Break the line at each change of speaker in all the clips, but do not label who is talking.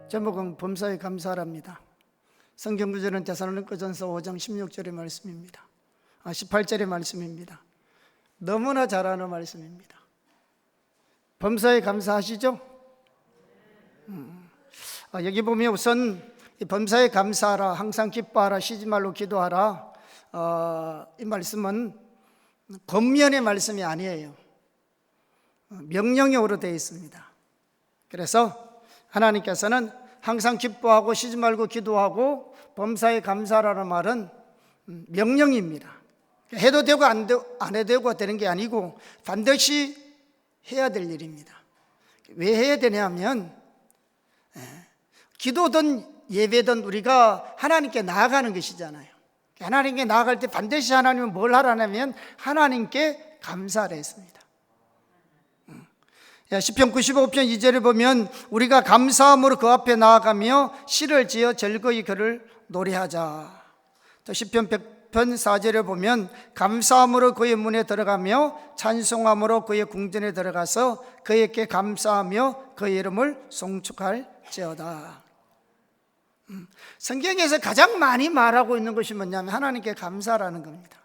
제목은 범사에 감사하랍니다. 성경 구절은 데살로니가전서 5장 16절의 말씀입니다. 18절의 말씀입니다. 너무나 잘 아는 말씀입니다. 범사에 감사하시죠? 여기 보면 우선 이 범사에 감사하라, 항상 기뻐하라, 쉬지 말고 기도하라, 이 말씀은 권면의 말씀이 아니에요. 명령형으로 되어 있습니다. 그래서 하나님께서는 항상 기뻐하고 쉬지 말고 기도하고 범사에 감사하라는 말은 명령입니다. 해도 되고 안 해도 되고 되는 게 아니고 반드시 해야 될 일입니다. 왜 해야 되냐면 기도든 예배든 우리가 하나님께 나아가는 것이잖아요. 하나님께 나아갈 때 반드시 하나님은 뭘 하라냐면 하나님께 감사를 했습니다. 시편 95편 2절에 보면 우리가 감사함으로 그 앞에 나아가며 시를 지어 즐거이 그를 노래하자. 또 시편 100편 4절에 보면 감사함으로 그의 문에 들어가며 찬송함으로 그의 궁전에 들어가서 그에게 감사하며 그의 이름을 송축할지어다. 성경에서 가장 많이 말하고 있는 것이 뭐냐면 하나님께 감사라는 겁니다.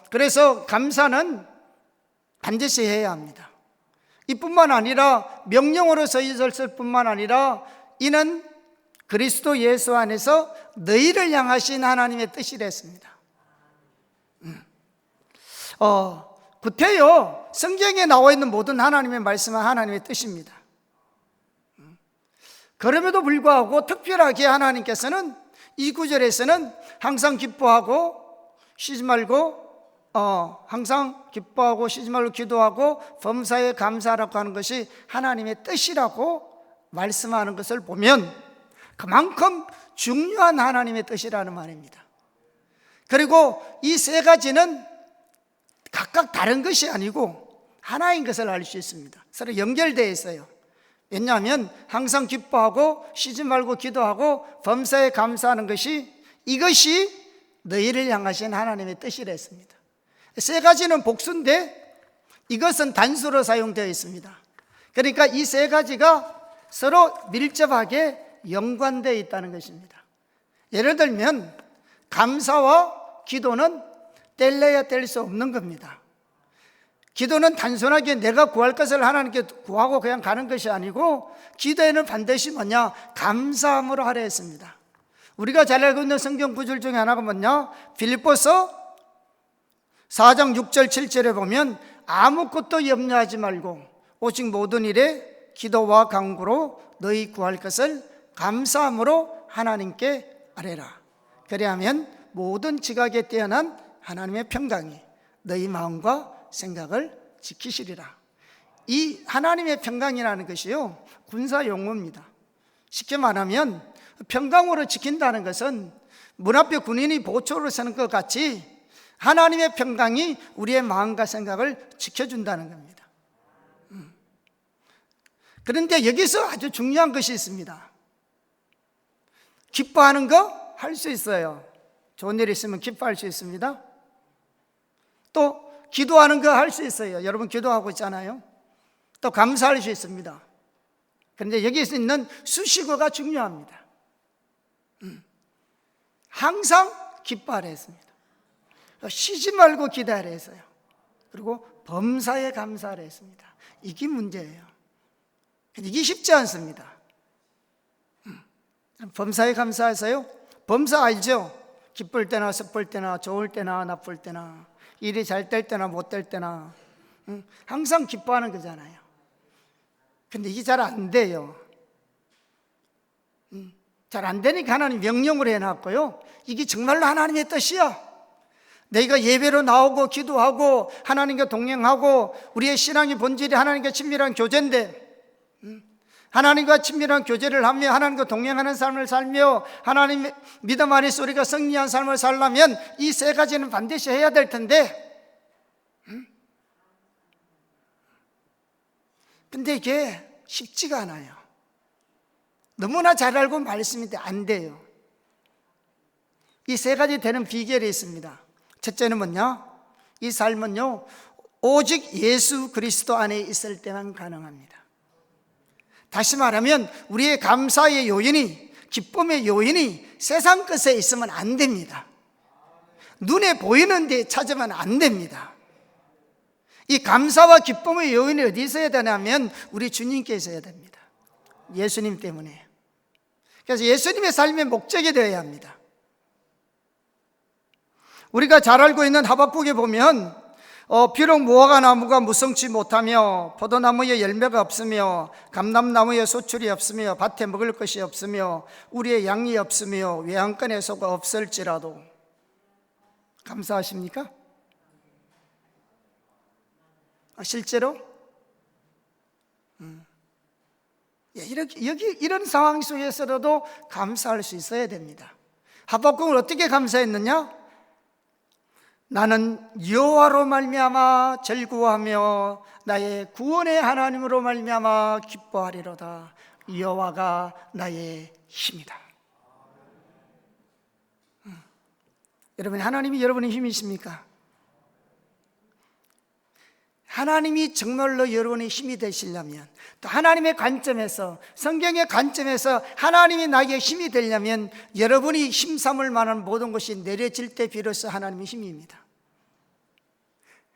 그래서 감사는 반드시 해야 합니다. 이뿐만 아니라 명령으로 써있을 뿐만 아니라 이는 그리스도 예수 안에서 너희를 향하신 하나님의 뜻이라 했습니다. 구태여 성경에 나와 있는 모든 하나님의 말씀은 하나님의 뜻입니다. 그럼에도 불구하고 특별하게 하나님께서는 이 구절에서는 항상 기뻐하고 쉬지 말고 항상 기뻐하고 쉬지 말고 기도하고 범사에 감사하라고 하는 것이 하나님의 뜻이라고 말씀하는 것을 보면 그만큼 중요한 하나님의 뜻이라는 말입니다. 그리고 이 세 가지는 각각 다른 것이 아니고 하나인 것을 알 수 있습니다. 서로 연결되어 있어요. 왜냐하면 항상 기뻐하고 쉬지 말고 기도하고 범사에 감사하는 것이 이것이 너희를 향하신 하나님의 뜻이라 했습니다. 세 가지는 복수인데 이것은 단수로 사용되어 있습니다. 그러니까 이 세 가지가 서로 밀접하게 연관되어 있다는 것입니다. 예를 들면 감사와 기도는 뗄래야 뗄 수 없는 겁니다. 기도는 단순하게 내가 구할 것을 하나님께 구하고 그냥 가는 것이 아니고 기도에는 반드시 뭐냐? 감사함으로 하려 했습니다. 우리가 잘 알고 있는 성경 구절 중에 하나가 뭐냐? 빌립보서 4장 6절 7절에 보면 아무것도 염려하지 말고 오직 모든 일에 기도와 간구로 너희 구할 것을 감사함으로 하나님께 아뢰라. 그리하면 모든 지각에 뛰어난 하나님의 평강이 너희 마음과 생각을 지키시리라. 이 하나님의 평강이라는 것이요 군사 용어입니다. 쉽게 말하면 평강으로 지킨다는 것은 문 앞에 군인이 보초를 서는 것 같이 하나님의 평강이 우리의 마음과 생각을 지켜준다는 겁니다. 그런데 여기서 아주 중요한 것이 있습니다. 기뻐하는 거 할 수 있어요. 좋은 일 있으면 기뻐할 수 있습니다. 또 기도하는 거 할 수 있어요. 여러분 기도하고 있잖아요. 또 감사할 수 있습니다. 그런데 여기서 있는 수식어가 중요합니다. 항상 기뻐하라 했습니다. 쉬지 말고 기도하라 했어요. 그리고 범사에 감사하라 했습니다. 이게 문제예요. 이게 쉽지 않습니다. 범사에 감사해서요. 범사 알죠? 기쁠 때나 슬플 때나 좋을 때나 나쁠 때나 일이 잘 될 때나 못 될 때나 항상 기뻐하는 거잖아요. 근데 이게 잘 안 돼요. 잘 안 되니까 하나님 명령으로 해놨고요. 이게 정말로 하나님의 뜻이야. 내가 예배로 나오고 기도하고 하나님과 동행하고 우리의 신앙의 본질이 하나님과 친밀한 교제인데 하나님과 친밀한 교제를 하며 하나님과 동행하는 삶을 살며 하나님 믿음 안에서 우리가 승리한 삶을 살려면 이 세 가지는 반드시 해야 될 텐데 근데 이게 쉽지가 않아요. 너무나 잘 알고 말씀인데 안 돼요. 이 세 가지 되는 비결이 있습니다. 첫째는 뭐냐? 이 삶은요 오직 예수 그리스도 안에 있을 때만 가능합니다. 다시 말하면 우리의 감사의 요인이, 기쁨의 요인이 세상 것에 있으면 안 됩니다. 눈에 보이는 데 찾으면 안 됩니다. 이 감사와 기쁨의 요인이 어디 있어야 되냐면 우리 주님께 있어야 됩니다. 예수님 때문에. 그래서 예수님의 삶의 목적이 되어야 합니다. 우리가 잘 알고 있는 하박국에 보면 비록 무화과 나무가 무성치 못하며 포도나무에 열매가 없으며 감람나무에 소출이 없으며 밭에 먹을 것이 없으며 우리의 양이 없으며 외양간에 소가 없을지라도, 감사하십니까? 실제로? 이런 상황 속에서라도 감사할 수 있어야 됩니다. 하박국은 어떻게 감사했느냐? 나는 여호와로 말미암아 즐거워하며 나의 구원의 하나님으로 말미암아 기뻐하리로다. 여호와가 나의 힘이다. 여러분, 하나님이 여러분의 힘이십니까? 하나님이 정말로 여러분의 힘이 되시려면, 또 하나님의 관점에서, 성경의 관점에서 하나님이 나에게 힘이 되려면 여러분이 힘삼을 만한 모든 것이 내려질 때 비로소 하나님의 힘입니다.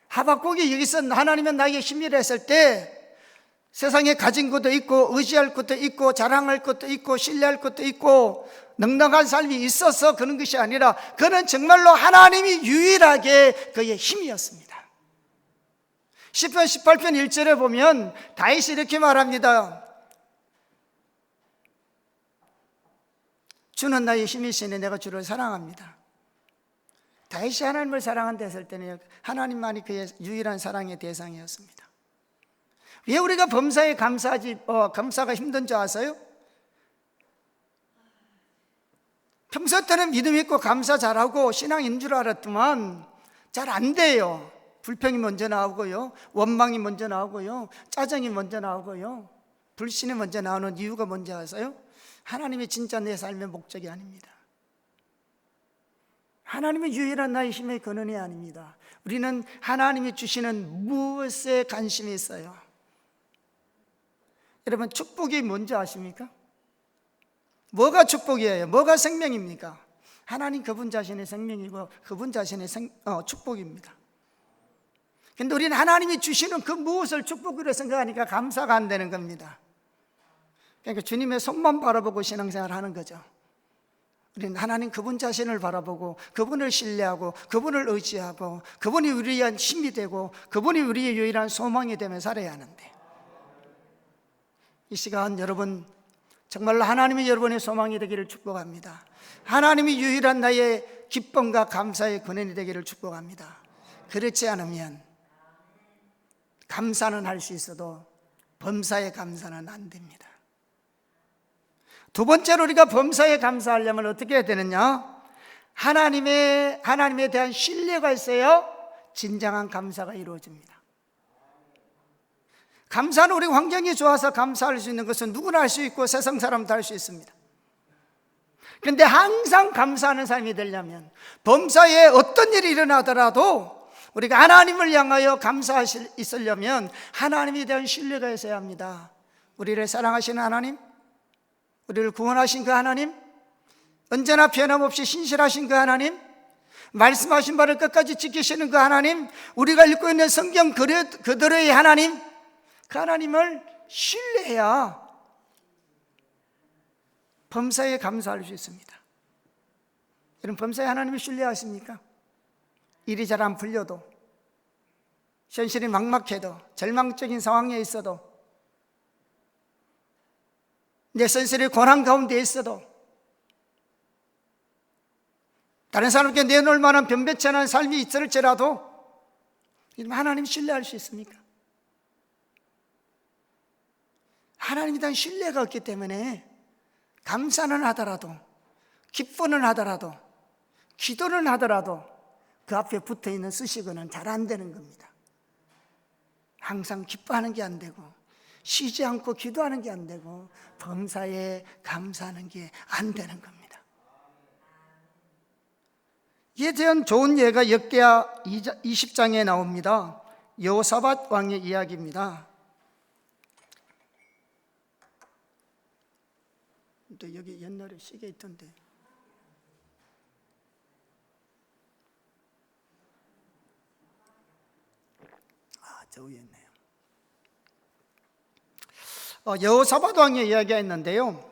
하박국이 여기서 하나님은 나에게 힘이라 했을 때 세상에 가진 것도 있고 의지할 것도 있고 자랑할 것도 있고 신뢰할 것도 있고 넉넉한 삶이 있어서 그런 것이 아니라 그는 정말로 하나님이 유일하게 그의 힘이었습니다. 시편 18편 1절에 보면 다윗이 이렇게 말합니다. 주는 나의 힘이시니 내가 주를 사랑합니다. 다윗이 하나님을 사랑한다 했을 때는 하나님만이 그의 유일한 사랑의 대상이었습니다. 왜 우리가 범사에 감사가 힘든 줄 아세요? 평소 때는 믿음 있고 감사 잘하고 신앙인 줄 알았더만 잘 안 돼요. 불평이 먼저 나오고요, 원망이 먼저 나오고요, 짜증이 먼저 나오고요, 불신이 먼저 나오는 이유가 뭔지 아세요? 하나님이 진짜 내 삶의 목적이 아닙니다. 하나님의 유일한 나의 힘의 근원이 아닙니다. 우리는 하나님이 주시는 무엇에 관심이 있어요? 여러분, 축복이 뭔지 아십니까? 뭐가 축복이에요? 뭐가 생명입니까? 하나님 그분 자신의 생명이고 그분 자신의 축복입니다. 근데 우리는 하나님이 주시는 그 무엇을 축복으로 생각하니까 감사가 안 되는 겁니다. 그러니까 주님의 손만 바라보고 신앙생활을 하는 거죠. 우리는 하나님 그분 자신을 바라보고 그분을 신뢰하고 그분을 의지하고 그분이 우리의 힘이 되고 그분이 우리의 유일한 소망이 되며 살아야 하는데, 이 시간 여러분 정말로 하나님이 여러분의 소망이 되기를 축복합니다. 하나님이 유일한 나의 기쁨과 감사의 근원이 되기를 축복합니다. 그렇지 않으면 감사는 할 수 있어도 범사에 감사는 안 됩니다. 두 번째로 우리가 범사에 감사하려면 어떻게 해야 되느냐? 하나님에 대한 신뢰가 있어야 진정한 감사가 이루어집니다. 감사는 우리 환경이 좋아서 감사할 수 있는 것은 누구나 할 수 있고 세상 사람도 할 수 있습니다. 그런데 항상 감사하는 삶이 되려면, 범사에 어떤 일이 일어나더라도 우리가 하나님을 향하여 감사할 수 있으려면 하나님에 대한 신뢰가 있어야 합니다. 우리를 사랑하시는 하나님, 우리를 구원하신 그 하나님, 언제나 변함없이 신실하신 그 하나님, 말씀하신 바를 끝까지 지키시는 그 하나님, 우리가 읽고 있는 성경 그대로의 하나님, 그 하나님을 신뢰해야 범사에 감사할 수 있습니다. 여러분, 범사에 하나님을 신뢰하십니까? 일이 잘 안 풀려도, 현실이 막막해도, 절망적인 상황에 있어도, 내 선생의 고난 가운데 있어도, 다른 사람께 내놓을 만한 변변치 않은 삶이 있을지라도 하나님 신뢰할 수 있습니까? 하나님에 대한 신뢰가 없기 때문에 감사는 하더라도, 기뻐는 하더라도, 기도는 하더라도 그 앞에 붙어있는 쓰시고는 잘 안 되는 겁니다. 항상 기뻐하는 게 안 되고, 쉬지 않고 기도하는 게 안 되고, 범사에 감사하는 게 안 되는 겁니다. 이에 대한 좋은 예가 역대하 20장에 나옵니다. 여호사밧 왕의 이야기입니다. 또 여기 옛날에 시계 있던데. 저 위에 있네요. 여호사밧 왕의 이야기가 있는데요.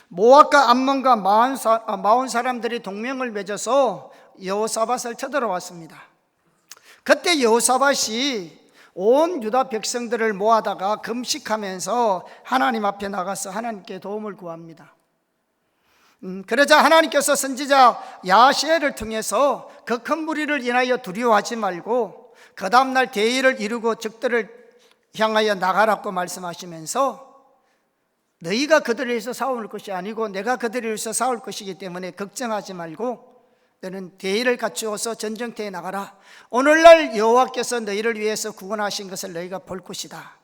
모압과 암몬과 마온 사람들이 동맹을 맺어서 여호사밧을 쳐들어왔습니다. 그때 여호사밧이 온 유다 백성들을 모아다가 금식하면서 하나님 앞에 나가서 하나님께 도움을 구합니다. 그러자 하나님께서 선지자 야시엘을 통해서 그 큰 무리를 인하여 두려워하지 말고 그 다음날 대의를 이루고 적들을 향하여 나가라고 말씀하시면서 너희가 그들을 위해서 싸울 것이 아니고 내가 그들을 위해서 싸울 것이기 때문에 걱정하지 말고 너는 대의를 갖추어서 전쟁터에 나가라. 오늘날 여호와께서 너희를 위해서 구원하신 것을 너희가 볼 것이다.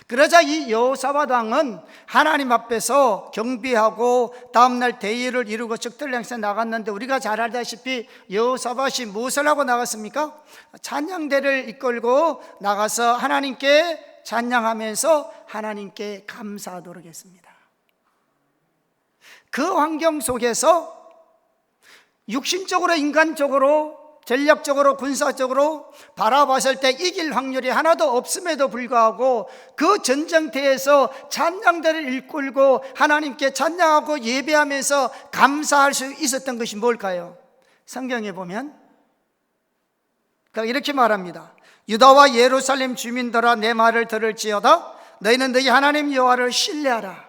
그러자 이 여호사밧 왕은 하나님 앞에서 경배하고 다음날 대의를 이루고 적들을 향해서 나갔는데, 우리가 잘 알다시피 여호사밧이 무엇을 하고 나갔습니까? 찬양대를 이끌고 나가서 하나님께 찬양하면서 하나님께 감사하도록 했습니다. 그 환경 속에서 육신적으로, 인간적으로, 전략적으로, 군사적으로 바라봤을 때 이길 확률이 하나도 없음에도 불구하고 그 전쟁터에서 찬양대를 이끌고 하나님께 찬양하고 예배하면서 감사할 수 있었던 것이 뭘까요? 성경에 보면 이렇게 말합니다. 유다와 예루살렘 주민들아, 내 말을 들을지어다. 너희는 너희 하나님 여호와를 신뢰하라.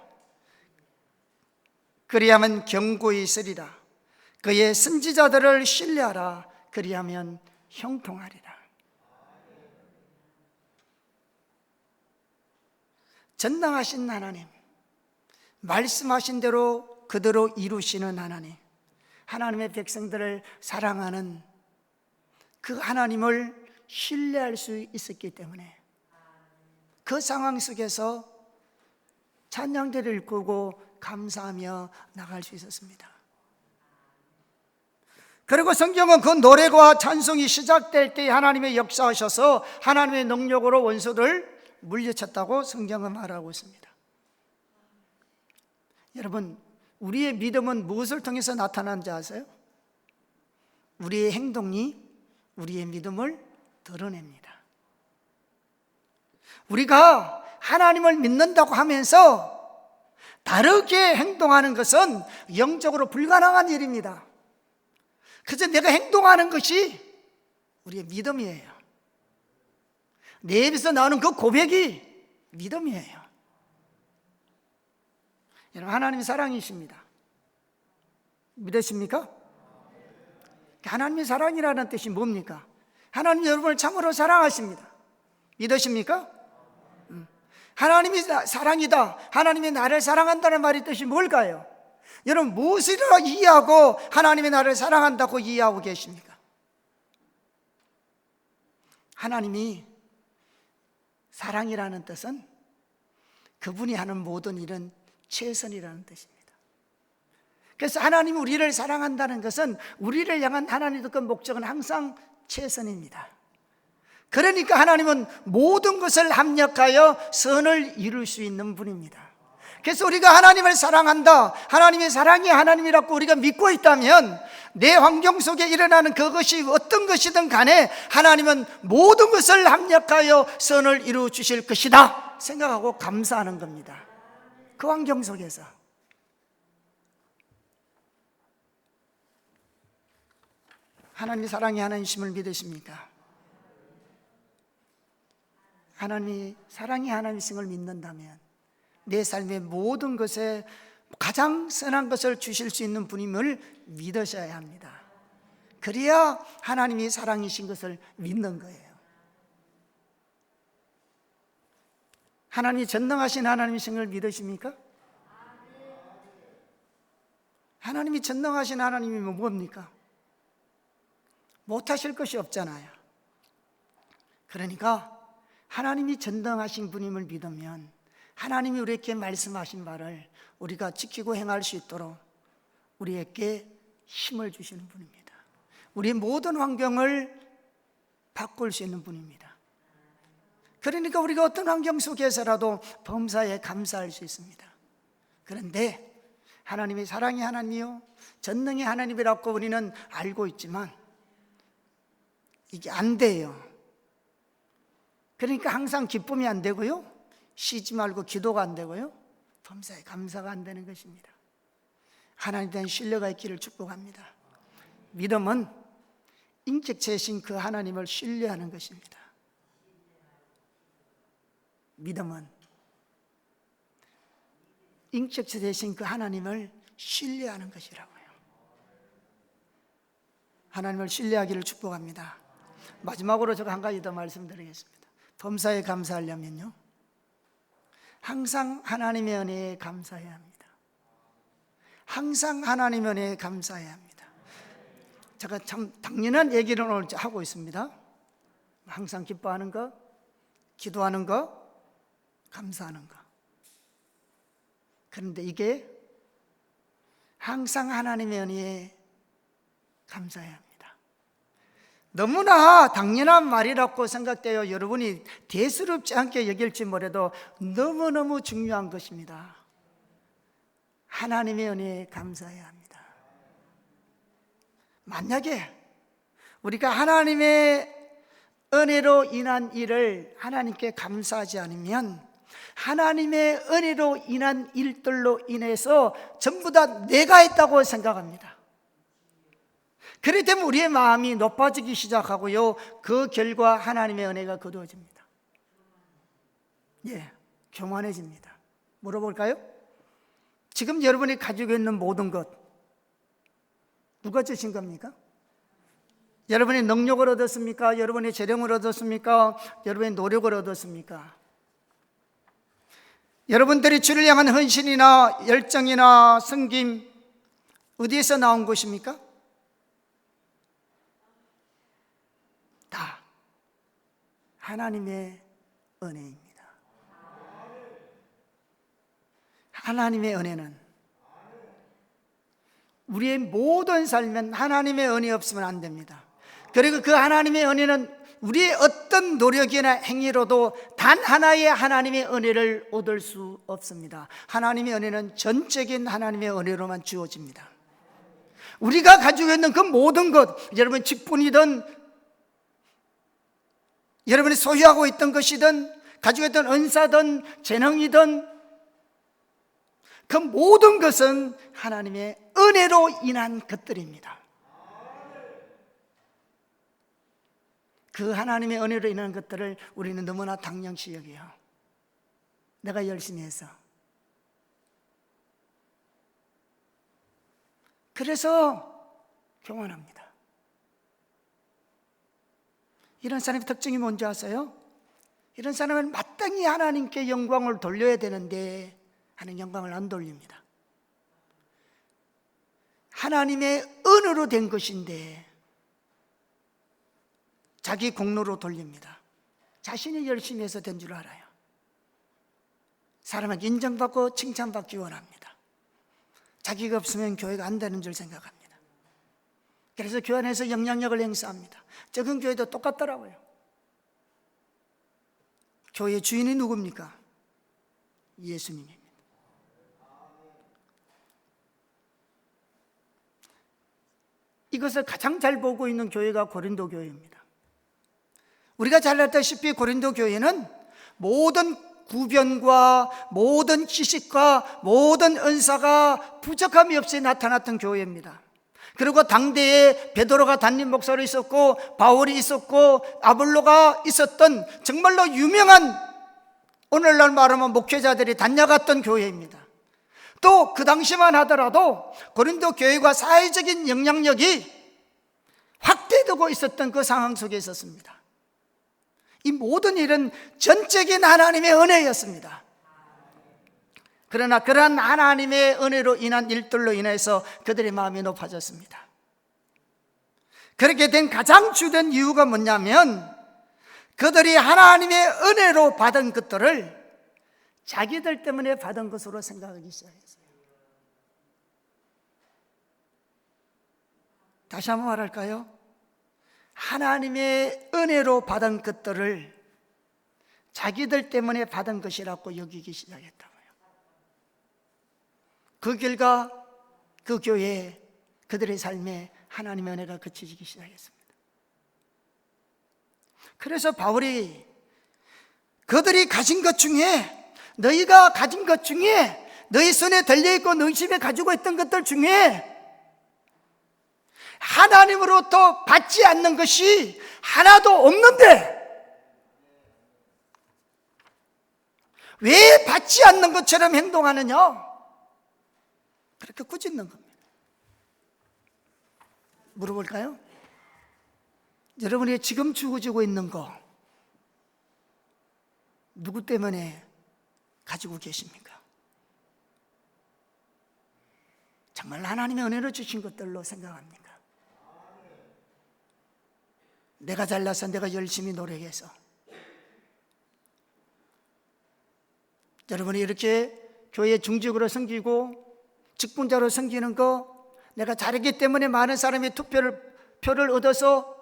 그리하면 견고히 있으리라. 그의 선지자들을 신뢰하라. 그리하면 형통하리라. 전능하신 하나님, 말씀하신 대로 그대로 이루시는 하나님, 하나님의 백성들을 사랑하는 그 하나님을 신뢰할 수 있었기 때문에 그 상황 속에서 찬양대를 이끌고 감사하며 나갈 수 있었습니다. 그리고 성경은 그 노래와 찬송이 시작될 때 하나님의 역사하셔서 하나님의 능력으로 원수를 물리쳤다고 성경은 말하고 있습니다. 여러분, 우리의 믿음은 무엇을 통해서 나타나는지 아세요? 우리의 행동이 우리의 믿음을 드러냅니다. 우리가 하나님을 믿는다고 하면서 다르게 행동하는 것은 영적으로 불가능한 일입니다. 그래서 내가 행동하는 것이 우리의 믿음이에요. 내 입에서 나오는 그 고백이 믿음이에요. 여러분, 하나님이 사랑이십니다. 믿으십니까? 하나님의 사랑이라는 뜻이 뭡니까? 하나님 여러분을 참으로 사랑하십니다. 믿으십니까? 하나님이 사랑이다, 하나님이 나를 사랑한다는 말의 뜻이 뭘까요? 여러분, 무엇을 이해하고 하나님이 나를 사랑한다고 이해하고 계십니까? 하나님이 사랑이라는 뜻은 그분이 하는 모든 일은 최선이라는 뜻입니다. 그래서 하나님이 우리를 사랑한다는 것은 우리를 향한 하나님의 그 목적은 항상 최선입니다. 그러니까 하나님은 모든 것을 합력하여 선을 이룰 수 있는 분입니다. 그래서 우리가 하나님을 사랑한다, 하나님의 사랑이 하나님이라고 우리가 믿고 있다면 내 환경 속에 일어나는 그것이 어떤 것이든 간에 하나님은 모든 것을 합력하여 선을 이루어 주실 것이다 생각하고 감사하는 겁니다. 그 환경 속에서 하나님이 사랑이 하나님이심을 믿으십니까? 하나님이 사랑이 하나님이심을 믿는다면 내 삶의 모든 것에 가장 선한 것을 주실 수 있는 분임을 믿으셔야 합니다. 그래야 하나님이 사랑이신 것을 믿는 거예요. 하나님이 전능하신 하나님이신 걸 믿으십니까? 하나님이 전능하신 하나님이면 뭡니까? 못하실 것이 없잖아요. 그러니까 하나님이 전능하신 분임을 믿으면 하나님이 우리에게 말씀하신 바를 우리가 지키고 행할 수 있도록 우리에게 힘을 주시는 분입니다. 우리의 모든 환경을 바꿀 수 있는 분입니다. 그러니까 우리가 어떤 환경 속에서라도 범사에 감사할 수 있습니다. 그런데 하나님이 사랑의 하나님이요 전능의 하나님이라고 우리는 알고 있지만 이게 안 돼요. 그러니까 항상 기쁨이 안 되고요, 쉬지 말고 기도가 안 되고요, 범사에 감사가 안 되는 것입니다. 하나님에 대한 신뢰가 있기를 축복합니다. 믿음은 인격체이신 그 하나님을 신뢰하는 것입니다. 믿음은 인격체 되신 그 하나님을 신뢰하는 것이라고요. 하나님을 신뢰하기를 축복합니다. 마지막으로 제가 한 가지 더 말씀드리겠습니다. 범사에 감사하려면요, 항상 하나님의 은혜에 감사해야 합니다. 항상 하나님의 은혜에 감사해야 합니다. 제가 참 당연한 얘기를 오늘 하고 있습니다. 항상 기뻐하는 것, 기도하는 것, 감사하는 것. 그런데 이게 항상 하나님의 은혜에 감사해야 합니다. 너무나 당연한 말이라고 생각돼요. 여러분이 대수롭지 않게 여길지 뭐래도 너무너무 중요한 것입니다. 하나님의 은혜에 감사해야 합니다. 만약에 우리가 하나님의 은혜로 인한 일을 하나님께 감사하지 않으면 하나님의 은혜로 인한 일들로 인해서 전부 다 내가 했다고 생각합니다. 그렇기 때문에 우리의 마음이 높아지기 시작하고요, 그 결과 하나님의 은혜가 거두어집니다. 교만해집니다. 물어볼까요? 지금 여러분이 가지고 있는 모든 것 누가 주신 겁니까? 여러분이 능력을 얻었습니까? 여러분이 재능을 얻었습니까? 여러분이 노력을 얻었습니까? 여러분들이 주를 향한 헌신이나 열정이나 섬김 어디에서 나온 것입니까? 다 하나님의 은혜입니다. 하나님의 은혜는 우리의 모든 삶은 하나님의 은혜 없으면 안 됩니다. 그리고 그 하나님의 은혜는 우리의 어떤 노력이나 행위로도 단 하나의 하나님의 은혜를 얻을 수 없습니다. 하나님의 은혜는 전적인 하나님의 은혜로만 주어집니다. 우리가 가지고 있는 그 모든 것, 여러분 직분이든 여러분이 소유하고 있던 것이든 가지고 있던 은사든 재능이든 그 모든 것은 하나님의 은혜로 인한 것들입니다. 그 하나님의 은혜로 인한 것들을 우리는 너무나 당연시 여겨요. 내가 열심히 해서. 그래서 교만합니다. 이런 사람의 특징이 뭔지 아세요? 이런 사람은 마땅히 하나님께 영광을 돌려야 되는데 하는 영광을 안 돌립니다. 하나님의 은혜로 된 것인데 자기 공로로 돌립니다. 자신이 열심히 해서 된 줄 알아요. 사람은 인정받고 칭찬받기 원합니다. 자기가 없으면 교회가 안 되는 줄 생각합니다. 그래서 교회 안에서 영향력을 행사합니다. 적은 교회도 똑같더라고요. 교회 주인이 누굽니까? 예수님입니다. 이것을 가장 잘 보고 있는 교회가 고린도 교회입니다. 우리가 잘 알다시피 고린도 교회는 모든 구변과 모든 지식과 모든 은사가 부족함이 없이 나타났던 교회입니다. 그리고 당대에 베드로가 담임 목사로 있었고 바울이 있었고 아볼로가 있었던 정말로 유명한, 오늘날 말하면 목회자들이 다녀갔던 교회입니다. 또 그 당시만 하더라도 고린도 교회가 사회적인 영향력이 확대되고 있었던 그 상황 속에 있었습니다. 이 모든 일은 전적인 하나님의 은혜였습니다. 그러나 그러한 하나님의 은혜로 인한 일들로 인해서 그들의 마음이 높아졌습니다. 그렇게 된 가장 주된 이유가 뭐냐면 그들이 하나님의 은혜로 받은 것들을 자기들 때문에 받은 것으로 생각하기 시작했어요. 다시 한번 말할까요? 하나님의 은혜로 받은 것들을 자기들 때문에 받은 것이라고 여기기 시작했다고요. 그 결과 그 교회에, 그들의 삶에 하나님의 은혜가 그치기 시작했습니다. 그래서 바울이 그들이 가진 것 중에, 너희가 가진 것 중에, 너희 손에 들려있고 너희 집에 가지고 있던 것들 중에 하나님으로부터 받지 않는 것이 하나도 없는데 왜 받지 않는 것처럼 행동하느냐? 그렇게 꾸짖는 겁니다. 물어볼까요? 여러분이 지금 주어지고 있는 거 누구 때문에 가지고 계십니까? 정말 하나님의 은혜로 주신 것들로 생각합니까? 내가 잘나서 내가 열심히 노력해서 여러분이 이렇게 교회 중직으로 섬기고 직분자로 섬기는 거, 내가 잘했기 때문에 많은 사람이 표를 얻어서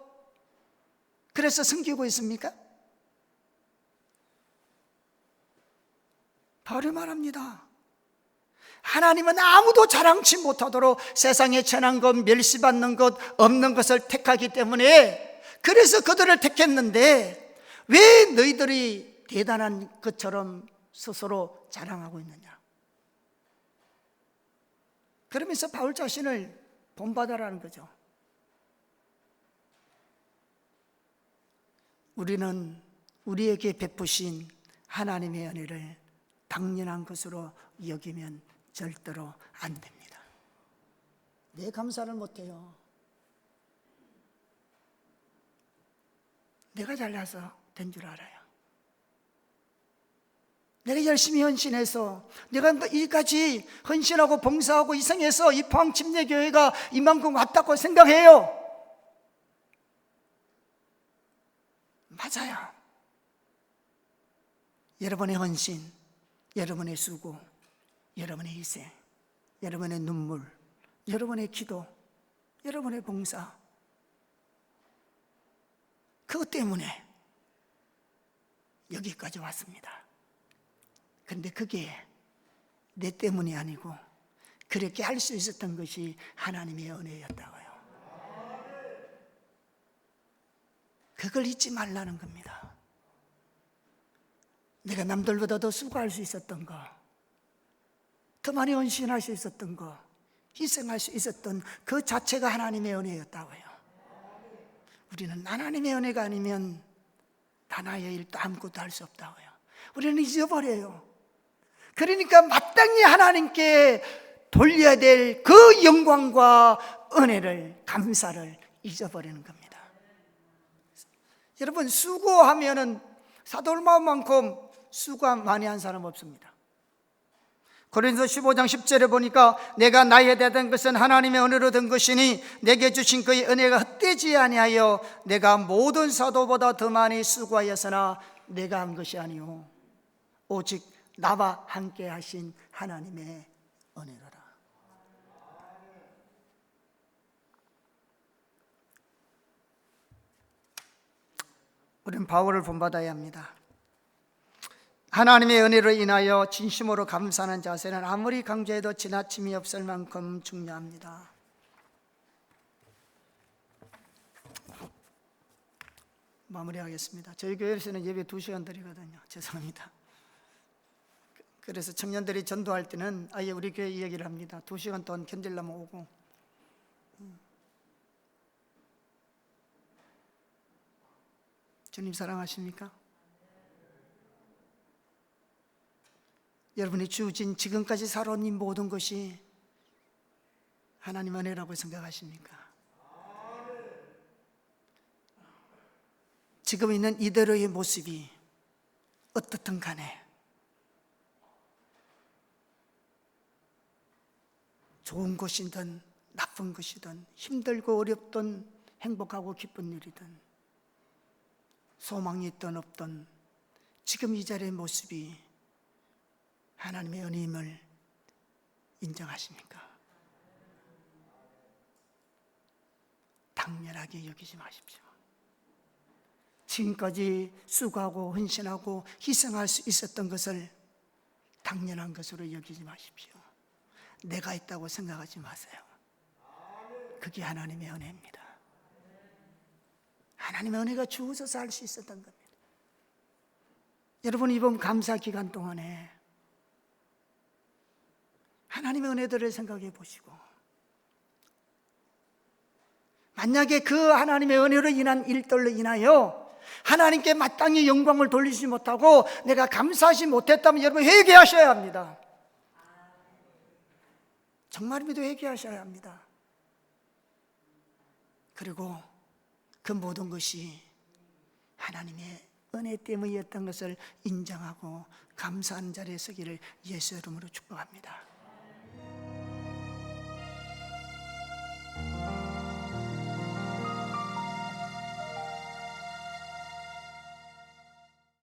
그래서 섬기고 있습니까? 바울이 말합니다. 하나님은 아무도 자랑치 못하도록 세상에 천한 것, 멸시받는 것, 없는 것을 택하기 때문에, 그래서 그들을 택했는데 왜 너희들이 대단한 것처럼 스스로 자랑하고 있느냐? 그러면서 바울 자신을 본받아라는 거죠. 우리는 우리에게 베푸신 하나님의 은혜를 당연한 것으로 여기면 절대로 안 됩니다. 왜 감사를 못해요? 내가 잘나서 된 줄 알아요. 내가 열심히 헌신해서, 내가 이까지 헌신하고 봉사하고 이성해서 이 포항침례교회가 이만큼 왔다고 생각해요. 맞아요. 여러분의 헌신, 여러분의 수고, 여러분의 희생, 여러분의 눈물, 여러분의 기도, 여러분의 봉사, 그것 때문에 여기까지 왔습니다. 그런데 그게 내 때문이 아니고 그렇게 할 수 있었던 것이 하나님의 은혜였다고요. 그걸 잊지 말라는 겁니다. 내가 남들보다 더 수고할 수 있었던 거, 더 많이 헌신할 수 있었던 거, 희생할 수 있었던 그 자체가 하나님의 은혜였다고요. 우리는 하나님의 은혜가 아니면 나의 일도 아무것도 할 수 없다고요. 우리는 잊어버려요. 그러니까 마땅히 하나님께 돌려야 될 그 영광과 은혜를, 감사를 잊어버리는 겁니다. 여러분, 수고하면은 사도 얼마만큼 수고 많이 한 사람 없습니다. 고린도 15장 10절에 보니까 내가 나에 대한 것은 하나님의 은혜로 된 것이니 내게 주신 그의 은혜가 헛되지 아니하여 내가 모든 사도보다 더 많이 수고하였으나 내가 한 것이 아니오 오직 나와 함께 하신 하나님의 은혜로라. 우리는 바울을 본받아야 합니다. 하나님의 은혜로 인하여 진심으로 감사하는 자세는 아무리 강조해도 지나침이 없을 만큼 중요합니다. 마무리하겠습니다. 저희 교회에서는 예배 2시간 드리거든요. 죄송합니다. 그래서 청년들이 전도할 때는 아예 우리 교회 이야기를 합니다. 2시간 동안 견딜려면 오고. 주님 사랑하십니까? 여러분이 주어진 지금까지 살아온 이 모든 것이 하나님 은혜라고 생각하십니까? 지금 있는 이대로의 모습이 어떻든 간에 좋은 것이든 나쁜 것이든 힘들고 어렵든 행복하고 기쁜 일이든 소망이 있든 없든 지금 이 자리의 모습이 하나님의 은혜임을 인정하십니까? 당연하게 여기지 마십시오. 지금까지 수고하고 헌신하고 희생할 수 있었던 것을 당연한 것으로 여기지 마십시오. 내가 있다고 생각하지 마세요. 그게 하나님의 은혜입니다. 하나님의 은혜가 주어져서 할 수 있었던 겁니다. 여러분, 이번 감사 기간 동안에 하나님의 은혜들을 생각해 보시고, 만약에 그 하나님의 은혜로 인한 일들로 인하여 하나님께 마땅히 영광을 돌리지 못하고 내가 감사하지 못했다면 여러분 회개하셔야 합니다. 정말입니다. 회개하셔야 합니다. 그리고 그 모든 것이 하나님의 은혜 때문이었던 것을 인정하고 감사하는 자리에 서기를 예수 이름으로 축복합니다.